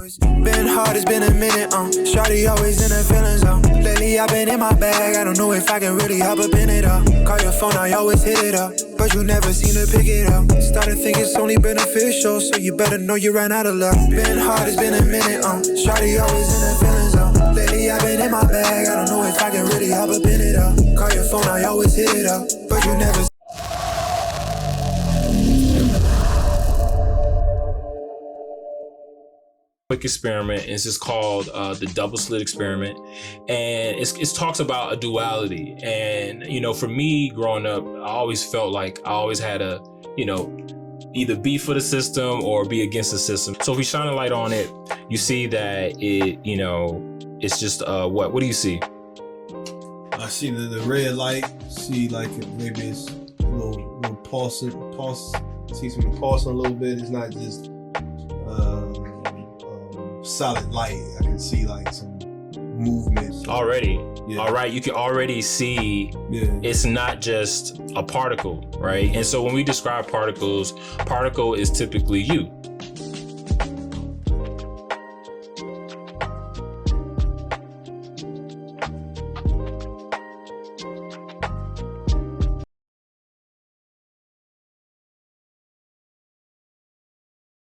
Been hard, it's been a minute, Shawty always in the feeling zone. Lately I've been in my bag, I don't know if I can really hop up in it up. Call your phone, I always hit it up, but you never seem to pick it up. Started thinking it's only beneficial, so you better know you ran out of luck. Been hard, it's been a minute, Shawty always in the feeling zone. Lately I've been in my bag, I don't know if I can really hop up in it up. Call your phone, I always hit it up, but you never. Quick experiment. It's just called the Double Slit Experiment, and it talks about a duality. And for me growing up, I always felt like I always had a either be for the system or be against the system. So if we shine a light on it, you see that it's just what do you see? I see the red light. See like maybe it's a little pulse. See some pulsing a little bit. It's not just solid light. I can see like some movement already. Yeah. All right, you can already see it's not just a particle, right? And so when we describe particles, particle is typically you,